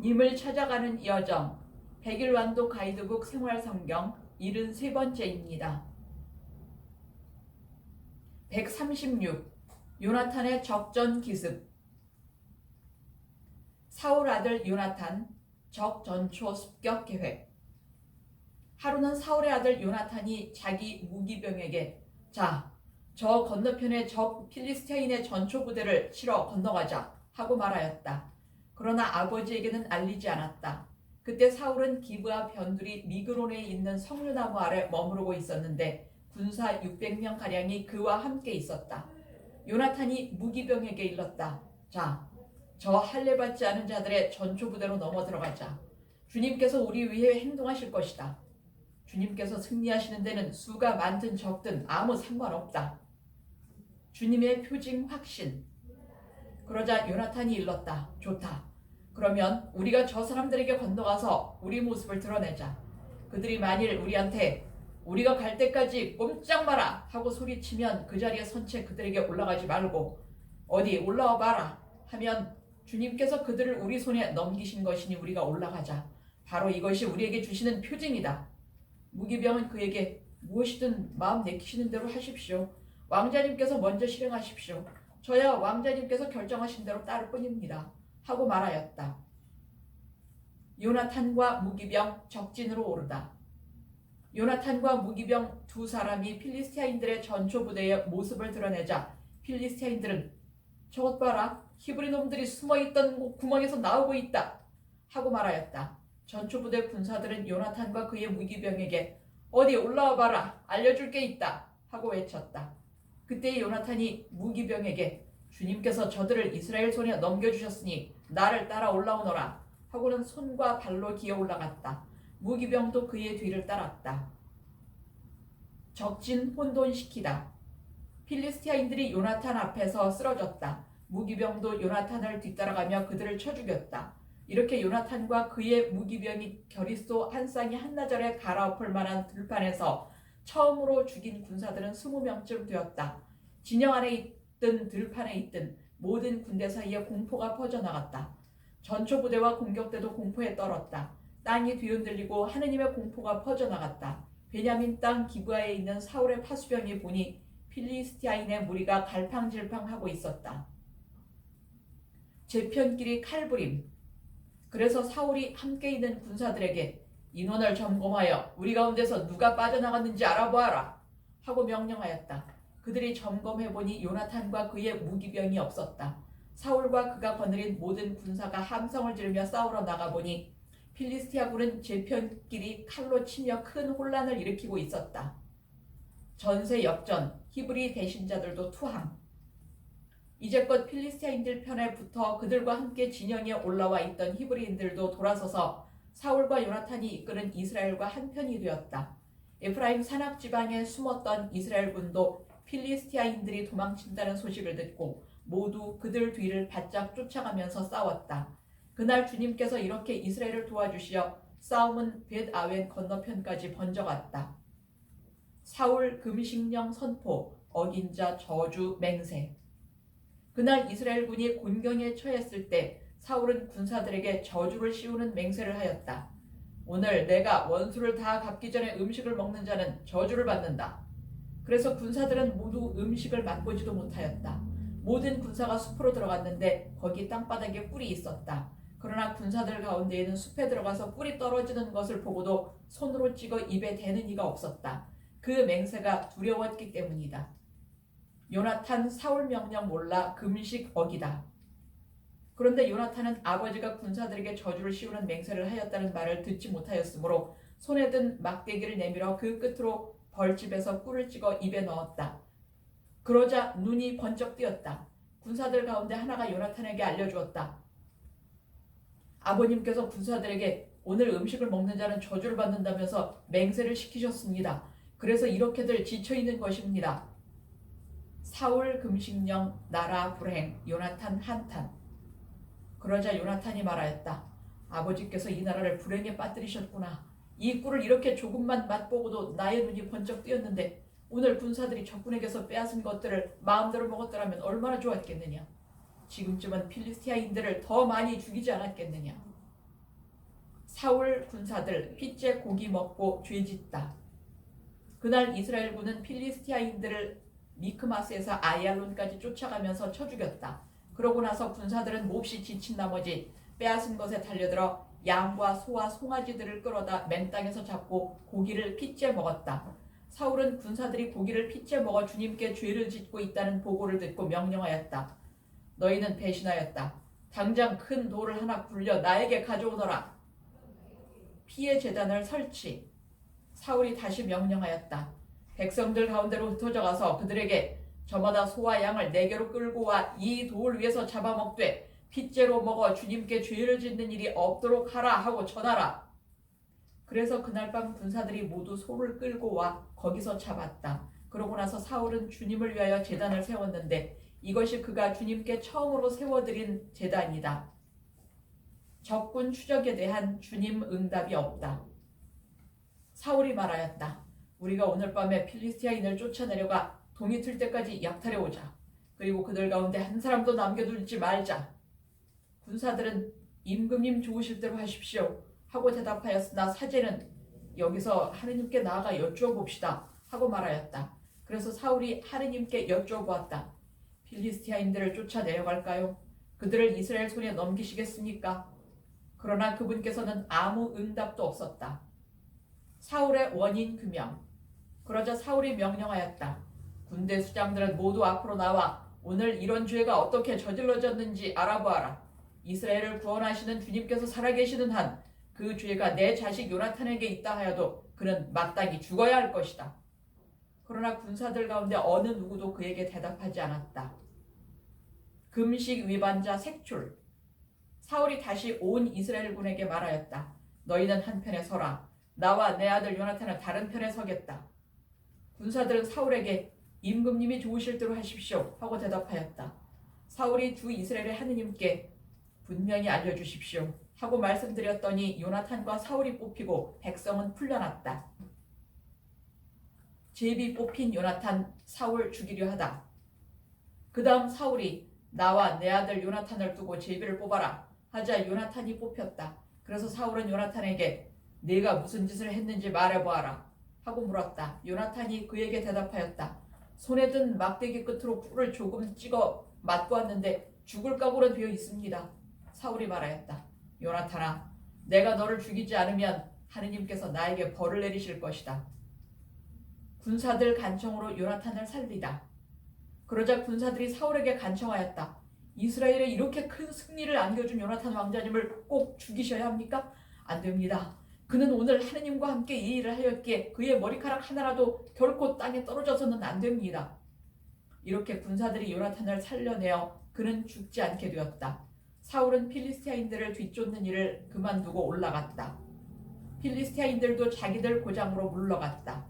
님을 찾아가는 여정, 백일완도 가이드북 생활성경 73번째입니다. 136. 요나탄의 적전 기습. 사울 아들 요나탄 적전초 습격 계획. 하루는 사울의 아들 요나탄이 자기 무기병에게 자, 저 건너편의 적 필리스티아인의 전초 부대를 치러 건너가자 하고 말하였다. 그러나 아버지에게는 알리지 않았다. 그때 사울은 기브아 변두리 미그론에 있는 석류나무 아래 머무르고 있었는데 군사 600명가량이 그와 함께 있었다. 요나탄이 무기병에게 일렀다. 자, 저 할례받지 않은 자들의 전초 부대로 넘어 들어가자. 주님께서 우리 위해 행동하실 것이다. 주님께서 승리하시는 데는 수가 많든 적든 아무 상관없다. 주님의 표징 확신. 그러자 요나탄이 일렀다. 좋다. 그러면 우리가 저 사람들에게 건너가서 우리 모습을 드러내자. 그들이 만일 우리한테 우리가 갈 때까지 꼼짝 마라 하고 소리치면 그 자리에 선 채 그들에게 올라가지 말고 어디 올라와 봐라 하면 주님께서 그들을 우리 손에 넘기신 것이니 우리가 올라가자. 바로 이것이 우리에게 주시는 표징이다. 무기병은 그에게 무엇이든 마음 내키시는 대로 하십시오. 왕자님께서 먼저 실행하십시오. 저야 왕자님께서 결정하신 대로 따를 뿐입니다. 하고 말하였다. 요나탄과 무기병 적진으로 오르다. 요나탄과 무기병 두 사람이 필리스티아인들의 전초 부대의 모습을 드러내자 필리스티아인들은 저것 봐라. 히브리 놈들이 숨어있던 구멍에서 나오고 있다. 하고 말하였다. 전초 부대 군사들은 요나탄과 그의 무기병에게 어디 올라와 봐라. 알려줄 게 있다. 하고 외쳤다. 그때 요나탄이 무기병에게 주님께서 저들을 이스라엘 손에 넘겨주셨으니 나를 따라 올라오너라 하고는 손과 발로 기어 올라갔다. 무기병도 그의 뒤를 따랐다. 적진 혼돈시키다. 필리스티아인들이 요나탄 앞에서 쓰러졌다. 무기병도 요나탄을 뒤따라가며 그들을 쳐 죽였다. 이렇게 요나탄과 그의 무기병이 겨릿소 한 쌍이 한나절에 갈아엎을 만한 들판에서 처음으로 죽인 군사들은 20명쯤 되었다. 진영 안에 있든 들판에 있든 모든 군대 사이에 공포가 퍼져나갔다. 전초 부대와 공격대도 공포에 떨었다. 땅이 뒤흔들리고 하느님의 공포가 퍼져나갔다. 베냐민 땅 기브아에 있는 사울의 파수병이 보니 필리스티아인의 무리가 갈팡질팡하고 있었다. 제편끼리 칼부림. 그래서 사울이 함께 있는 군사들에게 인원을 점검하여 우리 가운데서 누가 빠져나갔는지 알아보아라 하고 명령하였다. 그들이 점검해보니 요나탄과 그의 무기병이 없었다. 사울과 그가 거느린 모든 군사가 함성을 지르며 싸우러 나가보니 필리스티아군은 제편끼리 칼로 치며 큰 혼란을 일으키고 있었다. 전세 역전, 히브리 대신자들도 투항. 이제껏 필리스티아인들 편에 붙어 그들과 함께 진영에 올라와 있던 히브리인들도 돌아서서 사울과 요나탄이 이끄는 이스라엘과 한편이 되었다. 에프라임 산악지방에 숨었던 이스라엘군도 필리스티아인들이 도망친다는 소식을 듣고 모두 그들 뒤를 바짝 쫓아가면서 싸웠다. 그날 주님께서 이렇게 이스라엘을 도와주시어 싸움은 벳아웬 건너편까지 번져갔다. 사울 금식령 선포, 어긴 자 저주 맹세. 그날 이스라엘군이 곤경에 처했을 때 사울은 군사들에게 저주를 씌우는 맹세를 하였다. 오늘 내가 원수를 다 갚기 전에 음식을 먹는 자는 저주를 받는다. 그래서 군사들은 모두 음식을 맛보지도 못하였다. 모든 군사가 숲으로 들어갔는데 거기 땅바닥에 꿀이 있었다. 그러나 군사들 가운데에는 숲에 들어가서 꿀이 떨어지는 것을 보고도 손으로 찍어 입에 대는 이가 없었다. 그 맹세가 두려웠기 때문이다. 요나탄 사울 명령 몰라 금식 어기다. 그런데 요나탄은 아버지가 군사들에게 저주를 씌우는 맹세를 하였다는 말을 듣지 못하였으므로 손에 든 막대기를 내밀어 그 끝으로 벌집에서 꿀을 찍어 입에 넣었다. 그러자 눈이 번쩍 뜨였다. 군사들 가운데 하나가 요나탄에게 알려주었다. 아버님께서 군사들에게 오늘 음식을 먹는 자는 저주를 받는다면서 맹세를 시키셨습니다. 그래서 이렇게들 지쳐있는 것입니다. 사울 금식령 나라 불행 요나탄 한탄. 그러자 요나탄이 말하였다. 아버지께서 이 나라를 불행에 빠뜨리셨구나. 이 꿀을 이렇게 조금만 맛보고도 나의 눈이 번쩍 뜨였는데 오늘 군사들이 적군에게서 빼앗은 것들을 마음대로 먹었더라면 얼마나 좋았겠느냐. 지금쯤은 필리스티아인들을 더 많이 죽이지 않았겠느냐. 사울 군사들 핏째 고기 먹고 죄짓다. 그날 이스라엘군은 필리스티아인들을 미크마스에서 아얄론까지 쫓아가면서 쳐 죽였다. 그러고 나서 군사들은 몹시 지친 나머지 빼앗은 것에 달려들어 양과 소와 송아지들을 끌어다 맨땅에서 잡고 고기를 핏째 먹었다. 사울은 군사들이 고기를 핏째 먹어 주님께 죄를 짓고 있다는 보고를 듣고 명령하였다. 너희는 배신하였다. 당장 큰 돌을 하나 굴려 나에게 가져오너라. 피의 제단을 설치. 사울이 다시 명령하였다. 백성들 가운데로 흩어져 가서 그들에게 저마다 소와 양을 내게로 끌고 와 이 돌 위에서 잡아먹되 핏째로 먹어 주님께 죄를 짓는 일이 없도록 하라 하고 전하라. 그래서 그날 밤 군사들이 모두 소를 끌고 와 거기서 잡았다. 그러고 나서 사울은 주님을 위하여 제단을 세웠는데 이것이 그가 주님께 처음으로 세워드린 제단이다. 적군 추적에 대한 주님 응답이 없다. 사울이 말하였다. 우리가 오늘 밤에 필리스티아인을 쫓아내려가 동이 틀 때까지 약탈해 오자. 그리고 그들 가운데 한 사람도 남겨두지 말자. 군사들은 임금님 좋으실 대로 하십시오 하고 대답하였으나 사제는 여기서 하느님께 나아가 여쭈어봅시다 하고 말하였다. 그래서 사울이 하느님께 여쭈어보았다. 필리스티아인들을 쫓아 내려갈까요? 그들을 이스라엘 손에 넘기시겠습니까? 그러나 그분께서는 아무 응답도 없었다. 사울의 원인 규명. 그러자 사울이 명령하였다. 군대 수장들은 모두 앞으로 나와 오늘 이런 죄가 어떻게 저질러졌는지 알아보아라. 이스라엘을 구원하시는 주님께서 살아계시는 한 그 죄가 내 자식 요나탄에게 있다 하여도 그는 마땅히 죽어야 할 것이다. 그러나 군사들 가운데 어느 누구도 그에게 대답하지 않았다. 금식 위반자 색출. 사울이 다시 온 이스라엘군에게 말하였다. 너희는 한편에 서라. 나와 내 아들 요나탄은 다른 편에 서겠다. 군사들은 사울에게 임금님이 좋으실 대로 하십시오 하고 대답하였다. 사울이 주 이스라엘의 하느님께 분명히 알려주십시오 하고 말씀드렸더니 요나탄과 사울이 뽑히고 백성은 풀려났다. 제비 뽑힌 요나탄 사울 죽이려 하다. 그 다음 사울이 나와 내 아들 요나탄을 두고 제비를 뽑아라 하자 요나탄이 뽑혔다. 그래서 사울은 요나탄에게 네가 무슨 짓을 했는지 말해보아라 하고 물었다. 요나탄이 그에게 대답하였다. 손에 든 막대기 끝으로 뿔을 조금 찍어 맞고 왔는데 죽을 각오로 되어 있습니다. 사울이 말하였다. 요나탄아, 내가 너를 죽이지 않으면 하느님께서 나에게 벌을 내리실 것이다. 군사들 간청으로 요나탄을 살리다. 그러자 군사들이 사울에게 간청하였다. 이스라엘에 이렇게 큰 승리를 안겨준 요나탄 왕자님을 꼭 죽이셔야 합니까? 안 됩니다. 그는 오늘 하느님과 함께 이 일을 하였기에 그의 머리카락 하나라도 결코 땅에 떨어져서는 안 됩니다. 이렇게 군사들이 요나탄을 살려내어 그는 죽지 않게 되었다. 사울은 필리스티아인들을 뒤쫓는 일을 그만두고 올라갔다. 필리스티아인들도 자기들 고장으로 물러갔다.